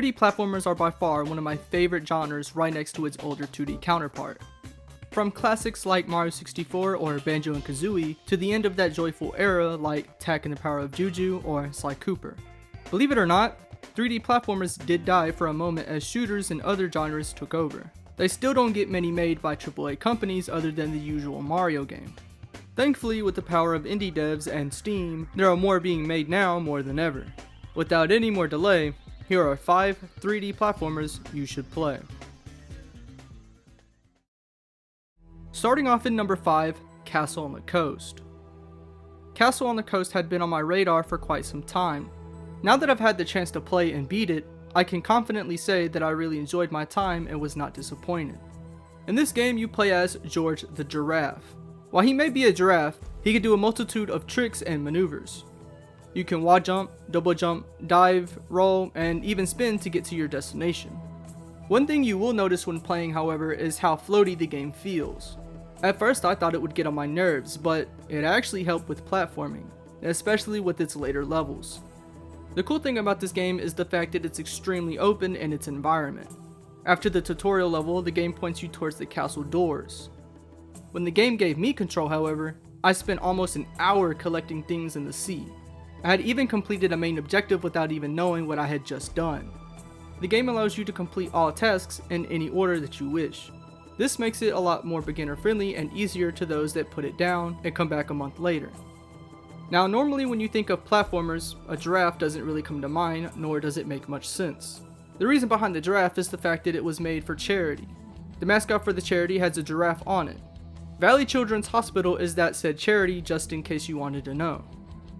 3D platformers are by far one of my favorite genres, right next to its older 2D counterpart. From classics like Mario 64 or Banjo and Kazooie, to the end of that joyful era like Tak and the Power of Juju or Sly Cooper. Believe it or not, 3D platformers did die for a moment as shooters and other genres took over. They still don't get many made by AAA companies other than the usual Mario game. Thankfully, with the power of indie devs and Steam, there are more being made now more than ever. Without any more delay, here are 5 3D platformers you should play. Starting off in number 5, Castle on the Coast. Castle on the Coast had been on my radar for quite some time. Now that I've had the chance to play and beat it, I can confidently say that I really enjoyed my time and was not disappointed. In this game, you play as George the Giraffe. While he may be a giraffe, he can do a multitude of tricks and maneuvers. You can wall jump, double jump, dive, roll, and even spin to get to your destination. One thing you will notice when playing, however, is how floaty the game feels. At first I thought it would get on my nerves, but it actually helped with platforming, especially with its later levels. The cool thing about this game is the fact that it's extremely open in its environment. After the tutorial level, the game points you towards the castle doors. When the game gave me control, however, I spent almost an hour collecting things in the sea. I had even completed a main objective without even knowing what I had just done. The game allows you to complete all tasks in any order that you wish. This makes it a lot more beginner friendly and easier to those that put it down and come back a month later. Now normally when you think of platformers, a giraffe doesn't really come to mind, nor does it make much sense. The reason behind the giraffe is the fact that it was made for charity. The mascot for the charity has a giraffe on it. Valley Children's Hospital is that said charity, just in case you wanted to know.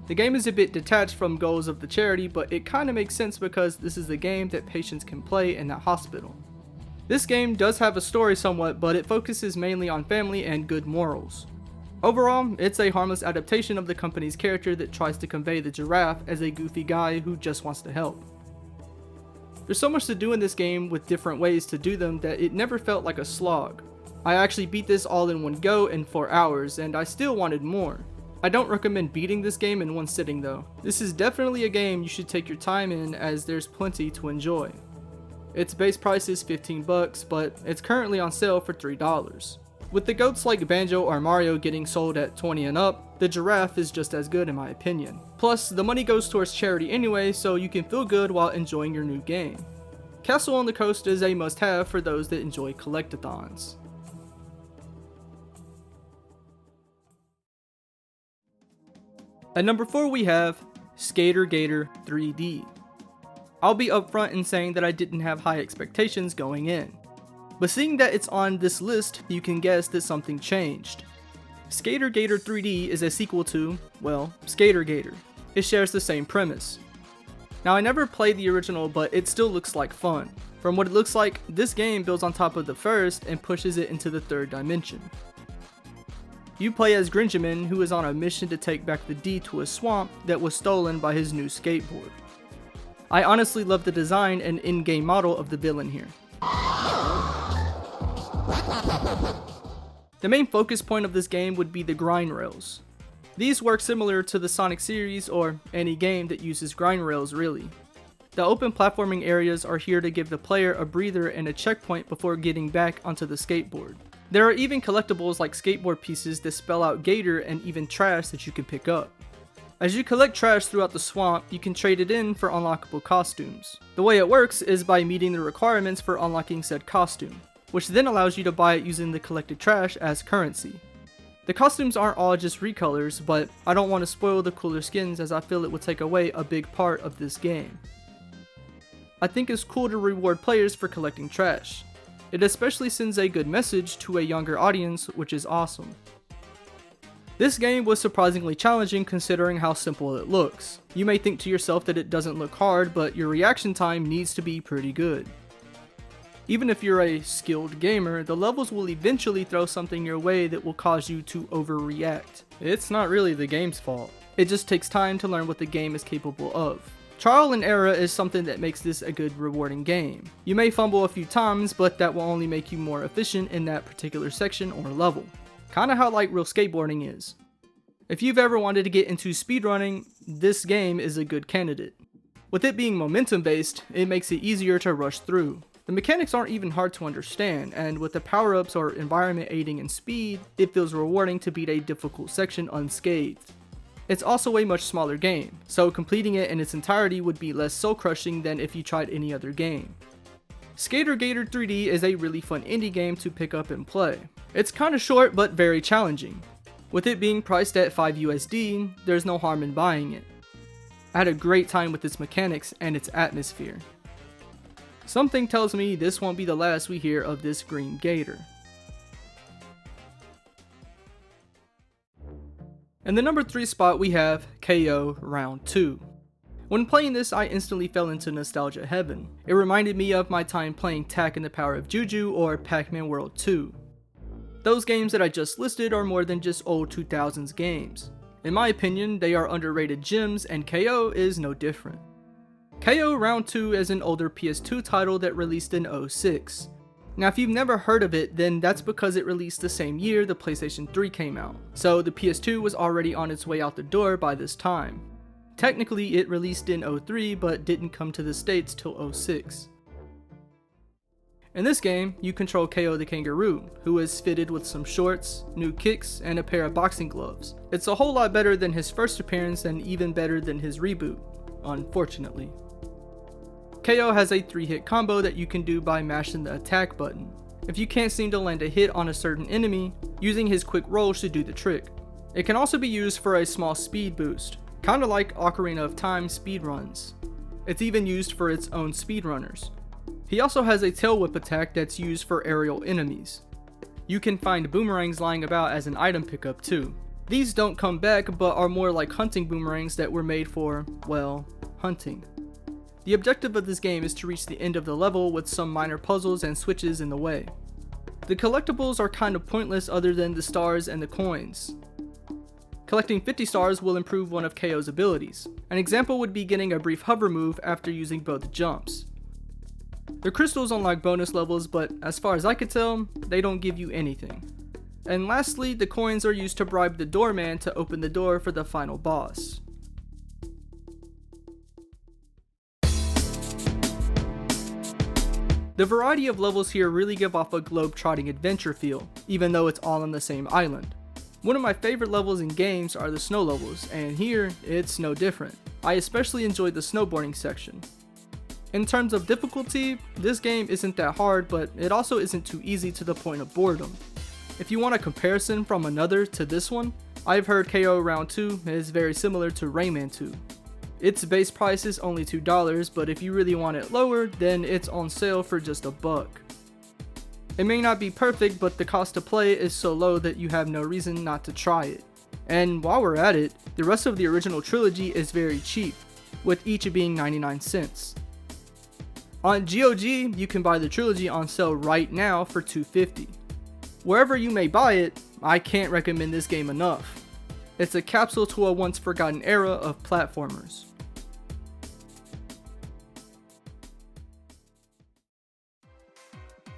The game is a bit detached from goals of the charity, but it kinda makes sense because this is a game that patients can play in that hospital. This game does have a story somewhat, but it focuses mainly on family and good morals. Overall, it's a harmless adaptation of the company's character that tries to convey the giraffe as a goofy guy who just wants to help. There's so much to do in this game with different ways to do them that it never felt like a slog. I actually beat this all in one go in 4 hours, and I still wanted more. I don't recommend beating this game in one sitting though. This is definitely a game you should take your time in, as there's plenty to enjoy. Its base price is $15, but it's currently on sale for $3. With the goats like Banjo or Mario getting sold at $20 and up, the giraffe is just as good in my opinion. Plus, the money goes towards charity anyway, so you can feel good while enjoying your new game. Castle on the Coast is a must-have for those that enjoy collectathons. At number 4 we have Skator Gator 3D. I'll be upfront in saying that I didn't have high expectations going in. But seeing that it's on this list, you can guess that something changed. Skator Gator 3D is a sequel to, well, Skator Gator. It shares the same premise. Now I never played the original, but it still looks like fun. From what it looks like, this game builds on top of the first and pushes it into the third dimension. You play as Grinjamin, who is on a mission to take back the D to a swamp that was stolen by his new skateboard. I honestly love the design and in-game model of the villain here. The main focus point of this game would be the grind rails. These work similar to the Sonic series or any game that uses grind rails really. The open platforming areas are here to give the player a breather and a checkpoint before getting back onto the skateboard. There are even collectibles like skateboard pieces that spell out Gator and even trash that you can pick up. As you collect trash throughout the swamp, you can trade it in for unlockable costumes. The way it works is by meeting the requirements for unlocking said costume, which then allows you to buy it using the collected trash as currency. The costumes aren't all just recolors, but I don't want to spoil the cooler skins as I feel it would take away a big part of this game. I think it's cool to reward players for collecting trash. It especially sends a good message to a younger audience, which is awesome. This game was surprisingly challenging considering how simple it looks. You may think to yourself that it doesn't look hard, but your reaction time needs to be pretty good. Even if you're a skilled gamer, the levels will eventually throw something your way that will cause you to overreact. It's not really the game's fault. It just takes time to learn what the game is capable of. Trial and error is something that makes this a good, rewarding game. You may fumble a few times, but that will only make you more efficient in that particular section or level. Kinda how like real skateboarding is. If you've ever wanted to get into speedrunning, this game is a good candidate. With it being momentum based, it makes it easier to rush through. The mechanics aren't even hard to understand, and with the power-ups or environment aiding in speed, it feels rewarding to beat a difficult section unscathed. It's also a much smaller game, so completing it in its entirety would be less soul-crushing than if you tried any other game. Skator Gator 3D is a really fun indie game to pick up and play. It's kinda short but very challenging. With it being priced at 5 USD, there's no harm in buying it. I had a great time with its mechanics and its atmosphere. Something tells me this won't be the last we hear of this green gator. In the number 3 spot we have KO Round 2. When playing this, I instantly fell into nostalgia heaven. It reminded me of my time playing Tak and the Power of Juju or Pac-Man World 2. Those games that I just listed are more than just old 2000s games. In my opinion, they are underrated gems, and KO is no different. KO Round 2 is an older PS2 title that released in 2006. Now if you've never heard of it, then that's because it released the same year the PlayStation 3 came out, so the PS2 was already on its way out the door by this time. Technically it released in 2003 but didn't come to the States till 2006. In this game, you control Kao the Kangaroo, who is fitted with some shorts, new kicks, and a pair of boxing gloves. It's a whole lot better than his first appearance and even better than his reboot, unfortunately. Kao has a 3-hit combo that you can do by mashing the attack button. If you can't seem to land a hit on a certain enemy, using his quick roll should do the trick. It can also be used for a small speed boost, kinda like Ocarina of Time speedruns. It's even used for its own speedrunners. He also has a tail whip attack that's used for aerial enemies. You can find boomerangs lying about as an item pickup too. These don't come back but are more like hunting boomerangs that were made for, well, hunting. The objective of this game is to reach the end of the level with some minor puzzles and switches in the way. The collectibles are kind of pointless other than the stars and the coins. Collecting 50 stars will improve one of KO's abilities. An example would be getting a brief hover move after using both jumps. The crystals unlock bonus levels, but as far as I could tell, they don't give you anything. And lastly, the coins are used to bribe the doorman to open the door for the final boss. The variety of levels here really give off a globe-trotting adventure feel, even though it's all on the same island. One of my favorite levels in games are the snow levels, and here, it's no different. I especially enjoyed the snowboarding section. In terms of difficulty, this game isn't that hard, but it also isn't too easy to the point of boredom. If you want a comparison from another to this one, I've heard KO Round 2 is very similar to Rayman 2. Its base price is only $2, but if you really want it lower, then it's on sale for just $1. It may not be perfect, but the cost to play is so low that you have no reason not to try it. And while we're at it, the rest of the original trilogy is very cheap, with each being 99 cents. On GOG, you can buy the trilogy on sale right now for $2.50. Wherever you may buy it, I can't recommend this game enough. It's a capsule to a once forgotten era of platformers.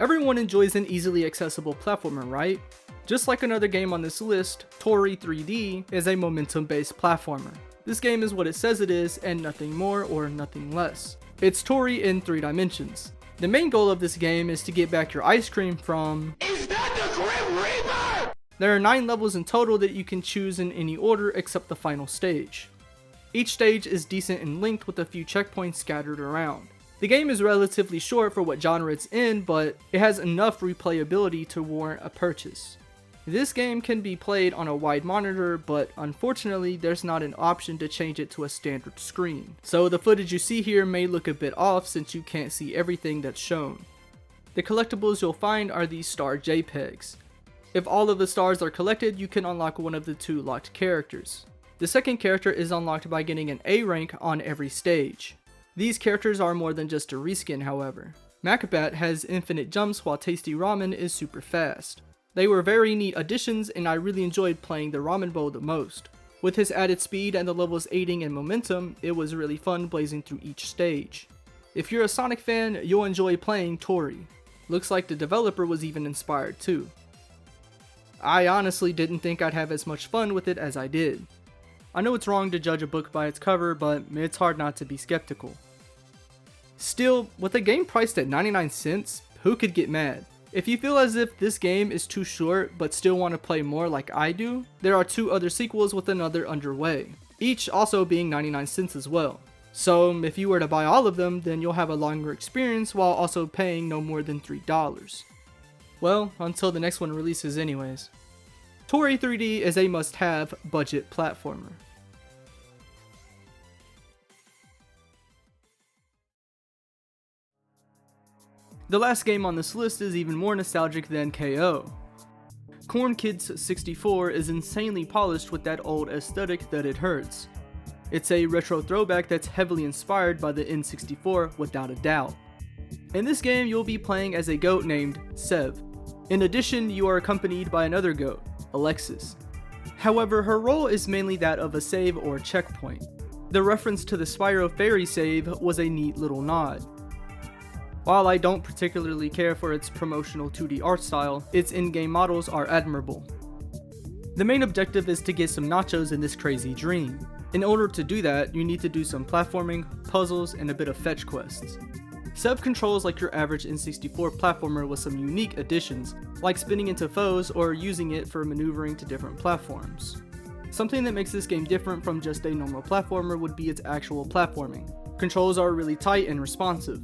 Everyone enjoys an easily accessible platformer, right? Just like another game on this list, Toree 3D is a momentum-based platformer. This game is what it says it is and nothing more or nothing less. It's Toree in 3 dimensions. The main goal of this game is to get back your ice cream from... Is that the Grim Reaper? There are 9 levels in total that you can choose in any order except the final stage. Each stage is decent in length with a few checkpoints scattered around. The game is relatively short for what genre it's in, but it has enough replayability to warrant a purchase. This game can be played on a wide monitor, but unfortunately there's not an option to change it to a standard screen. So the footage you see here may look a bit off since you can't see everything that's shown. The collectibles you'll find are these star JPEGs. If all of the stars are collected, you can unlock one of the 2 locked characters. The second character is unlocked by getting an A rank on every stage. These characters are more than just a reskin, however. Macbat has infinite jumps while Tasty Ramen is super fast. They were very neat additions and I really enjoyed playing the Ramen Bowl the most. With his added speed and the levels aiding in momentum, it was really fun blazing through each stage. If you're a Sonic fan, you'll enjoy playing Toree. Looks like the developer was even inspired too. I honestly didn't think I'd have as much fun with it as I did. I know it's wrong to judge a book by its cover, but it's hard not to be skeptical. Still, with a game priced at 99 cents, who could get mad? If you feel as if this game is too short but still want to play more like I do, there are 2 other sequels with another underway, each also being 99 cents as well. So if you were to buy all of them, then you'll have a longer experience while also paying no more than $3. Well, until the next one releases anyways. Toree 3D is a must-have budget platformer. The last game on this list is even more nostalgic than KO. Kidz 64 is insanely polished with that old aesthetic that it hurts. It's a retro throwback that's heavily inspired by the N64 without a doubt. In this game you'll be playing as a goat named Sev. In addition, you are accompanied by another goat, Alexis. However, her role is mainly that of a save or checkpoint. The reference to the Spyro Fairy save was a neat little nod. While I don't particularly care for its promotional 2D art style, its in-game models are admirable. The main objective is to get some nachos in this crazy dream. In order to do that, you need to do some platforming, puzzles, and a bit of fetch quests. Sev controls like your average N64 platformer with some unique additions, like spinning into foes or using it for maneuvering to different platforms. Something that makes this game different from just a normal platformer would be its actual platforming. Controls are really tight and responsive.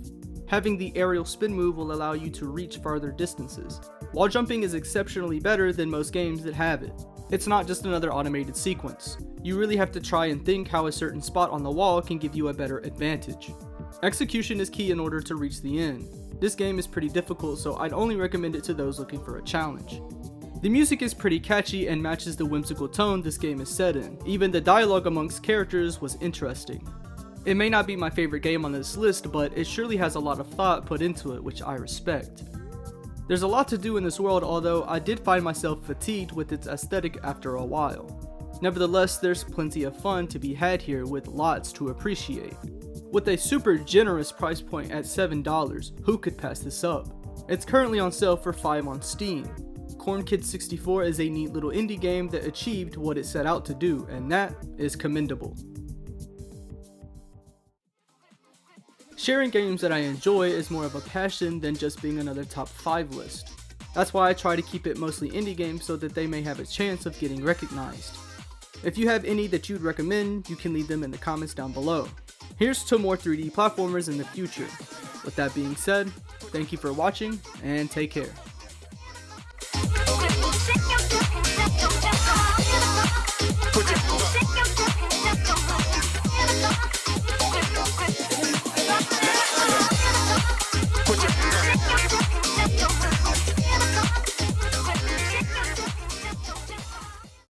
Having the aerial spin move will allow you to reach farther distances, while jumping is exceptionally better than most games that have it. It's not just another automated sequence. You really have to try and think how a certain spot on the wall can give you a better advantage. Execution is key in order to reach the end. This game is pretty difficult, so I'd only recommend it to those looking for a challenge. The music is pretty catchy and matches the whimsical tone this game is set in. Even the dialogue amongst characters was interesting. It may not be my favorite game on this list, but it surely has a lot of thought put into it, which I respect. There's a lot to do in this world, although I did find myself fatigued with its aesthetic after a while. Nevertheless, there's plenty of fun to be had here with lots to appreciate. With a super generous price point at $7, who could pass this up? It's currently on sale for $5 on Steam. Kidz 64 is a neat little indie game that achieved what it set out to do, and that is commendable. Sharing games that I enjoy is more of a passion than just being another top 5 list. That's why I try to keep it mostly indie games so that they may have a chance of getting recognized. If you have any that you'd recommend, you can leave them in the comments down below. Here's to more 3D platformers in the future. With that being said, thank you for watching and take care.